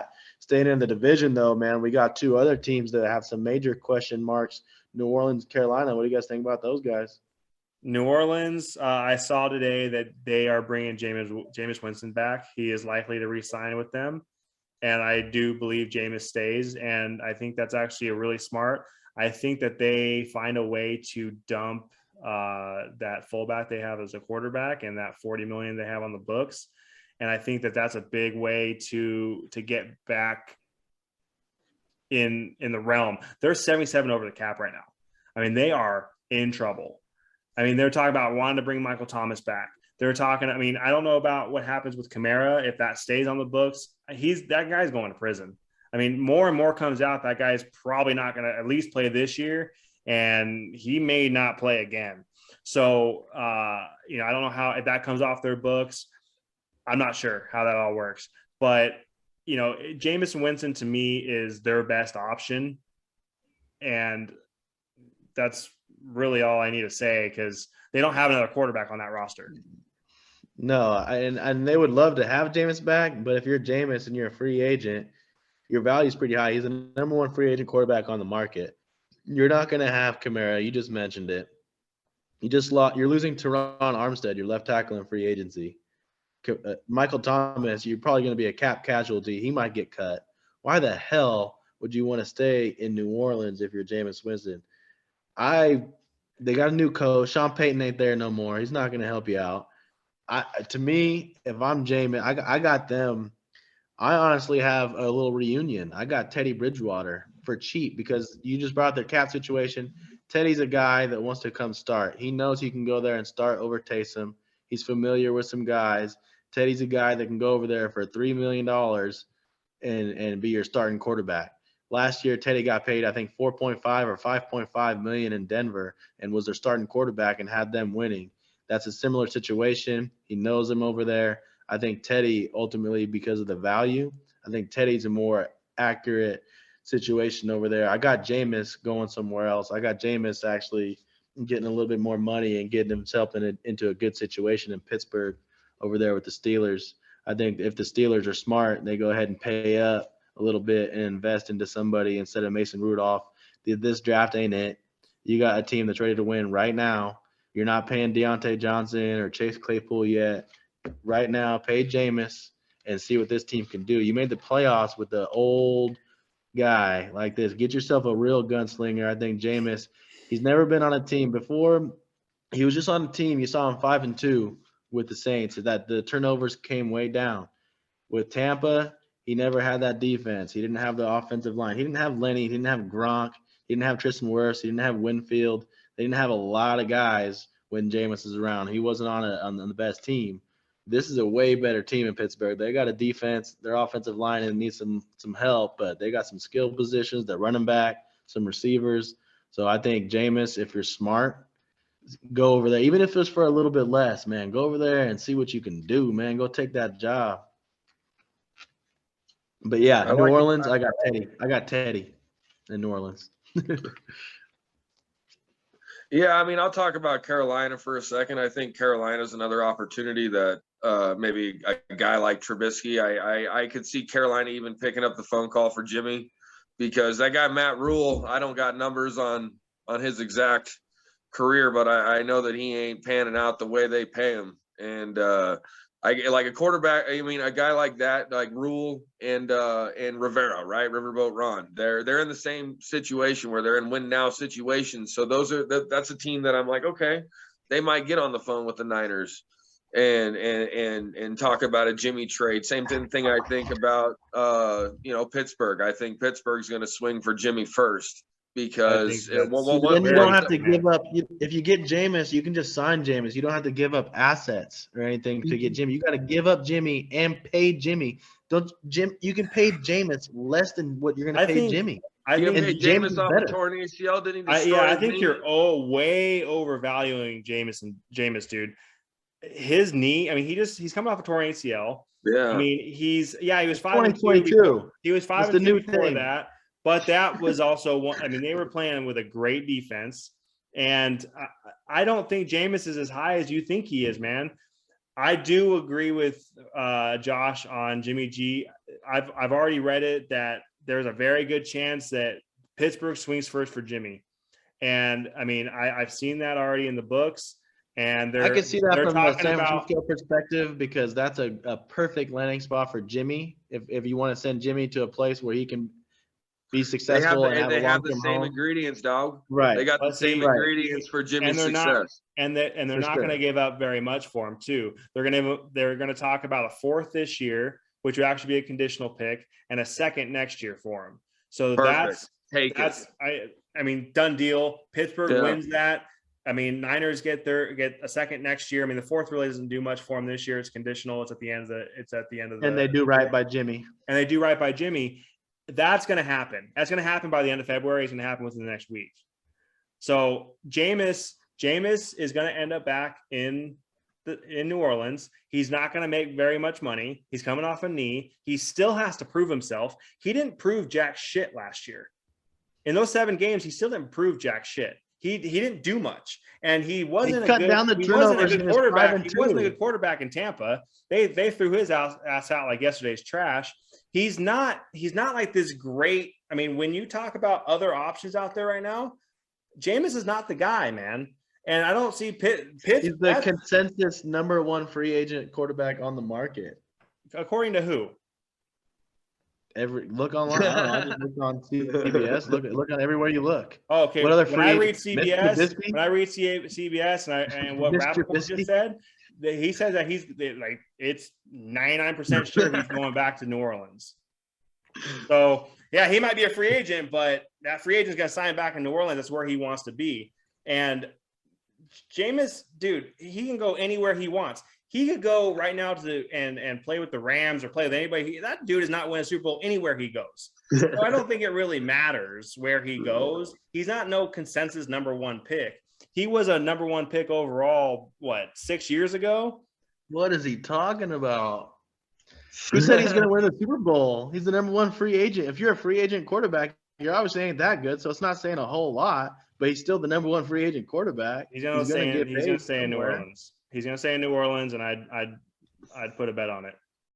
that. Staying in the division, though, man, we got two other teams that have some major question marks. New Orleans, Carolina. What do you guys think about those guys? New Orleans, I saw today that they are bringing Jameis Winston back. He is likely to re-sign with them. And I do believe Jameis stays. And I think that's actually a really smart. I think that they find a way to dump that fullback they have as a quarterback and that $40 million they have on the books. And I think that that's a big way to get back in the realm. They're 77 over the cap right now. I mean, they are in trouble. I mean, they're talking about wanting to bring Mychal Thomas back. They're talking, I mean, I don't know about what happens with Kamara. If that stays on the books, that guy's going to prison. I mean, more and more comes out that guy's probably not going to at least play this year, and he may not play again. So, I don't know how, if that comes off their books, I'm not sure how that all works. But, Jameis Winston to me is their best option. And that's really all I need to say because they don't have another quarterback on that roster. No, and they would love to have Jameis back, but if you're Jameis and you're a free agent, your value is pretty high. He's the number one free agent quarterback on the market. You're not going to have Kamara. You just mentioned it. You're losing Teron Armstead, your left tackle in free agency. Mychal Thomas, you're probably going to be a cap casualty. He might get cut. Why the hell would you want to stay in New Orleans if you're Jameis Winston? They got a new coach. Sean Payton ain't there no more. He's not going to help you out. To me, if I'm Jameis, I got them. I honestly have a little reunion. I got Teddy Bridgewater for cheap because you just brought their cap situation. Teddy's a guy that wants to come start. He knows he can go there and start over Taysom. He's familiar with some guys. Teddy's a guy that can go over there for $3 million and be your starting quarterback. Last year, Teddy got paid, I think, $4.5 or $5.5 million in Denver and was their starting quarterback and had them winning. That's a similar situation. He knows them over there. I think Teddy, ultimately, because of the value, I think Teddy's a more accurate situation over there. I got Jameis going somewhere else. I got Jameis actually getting a little bit more money and getting himself into a good situation in Pittsburgh over there with the Steelers. I think if the Steelers are smart, they go ahead and pay up a little bit and invest into somebody instead of Mason Rudolph. This draft ain't it. You got a team that's ready to win right now. You're not paying Deontay Johnson or Chase Claypool yet. Right now, pay Jameis and see what this team can do. You made the playoffs with the old guy like this. Get yourself a real gunslinger. I think Jameis, he's never been on a team before. He was just on a team. You saw him 5-2 with the Saints. That the turnovers came way down. With Tampa, he never had that defense. He didn't have the offensive line. He didn't have Lenny. He didn't have Gronk. He didn't have Tristan Wirfs. He didn't have Winfield. They didn't have a lot of guys when Jameis was around. He wasn't on the best team. This is a way better team in Pittsburgh. They got a defense. Their offensive line needs some help, but they got some skill positions. They're running back, some receivers. So I think Jameis, if you're smart, go over there. Even if it's for a little bit less, man, go over there and see what you can do, man. Go take that job. But yeah, New Orleans, I got Teddy. I got Teddy in New Orleans. Yeah, I mean, I'll talk about Carolina for a second. I think Carolina's another opportunity that maybe a guy like Trubisky, I could see Carolina even picking up the phone call for Jimmy because that guy Matt Rule, I don't got numbers on his career, but I know that he ain't panning out the way they pay him. And I like a quarterback. I mean, a guy like that, like Rule and Rivera, right? Riverboat Ron. They're in the same situation where they're in win now situations. So that's a team that I'm like, okay, they might get on the phone with the Niners and talk about a Jimmy trade. Same thing I think about Pittsburgh. I think Pittsburgh's going to swing for Jimmy first. Because then you don't have to give up. If you get Jameis, you can just sign Jameis. You don't have to give up assets or anything to get Jimmy. You got to give up Jimmy and pay Jimmy. You can pay Jameis less than what you're going to pay Jimmy. I think Jameis off the torn ACL. Didn't he? I think you're way overvaluing Jameis, dude. His knee. I mean, he's coming off a torn ACL. Yeah. I mean, he was 5-2. He was 5-2 before that. But that was also one. I mean, they were playing with a great defense, and I don't think Jameis is as high as you think he is, man. I do agree with Josh on Jimmy G. I've already read it that there's a very good chance that Pittsburgh swings first for Jimmy. And I mean, I've seen that already in the books. And I can see that from a San about Francisco perspective, because that's a perfect landing spot for Jimmy. If you want to send Jimmy to a place where he can be successful They have the same ingredients, dog. Right. They got the same ingredients for Jimmy's success. And they're not going to give up very much for him too. They're going to talk about a 4th this year, which would actually be a conditional pick, and a 2nd next year for him. So Perfect. I mean, done deal. Pittsburgh wins that. I mean, Niners get a 2nd next year. I mean, the 4th really doesn't do much for him this year. It's conditional. It's at the end of the. And they do right by Jimmy. That's going to happen. That's going to happen by the end of February. It's going to happen within the next week. So Jameis is going to end up back in New Orleans. He's not going to make very much money. He's coming off a knee. He still has to prove himself. He didn't prove jack shit last year. In those 7 games, he still didn't prove jack shit. He didn't do much, and he wasn't a good quarterback in Tampa. They threw his ass out like yesterday's trash. He's not like this great. I mean, when you talk about other options out there right now, Jameis is not the guy, man. And I don't see Pitt. He's the consensus number 1 free agent quarterback on the market. According to who? Look online. I just look on CBS. Look on everywhere you look. Oh, okay. What other when I read CBS, and what Rappaport just said, he says that he's like it's 99% sure he's going back to New Orleans. So yeah, he might be a free agent, but that free agent's gonna sign back in New Orleans. That's where he wants to be. And Jameis, dude, he can go anywhere he wants. He could go right now and play with the Rams or play with anybody. That dude is not winning a Super Bowl anywhere he goes. So I don't think it really matters where he goes. He's not no consensus number 1 pick. He was a number 1 pick overall, 6 years ago? What is he talking about? Who said he's going to win the Super Bowl? He's the number 1 free agent. If you're a free agent quarterback, you're obviously ain't that good, so it's not saying a whole lot, but he's still the number 1 free agent quarterback. He's going to stay in New Orleans. He's going to stay in New Orleans, and I'd put a bet on it.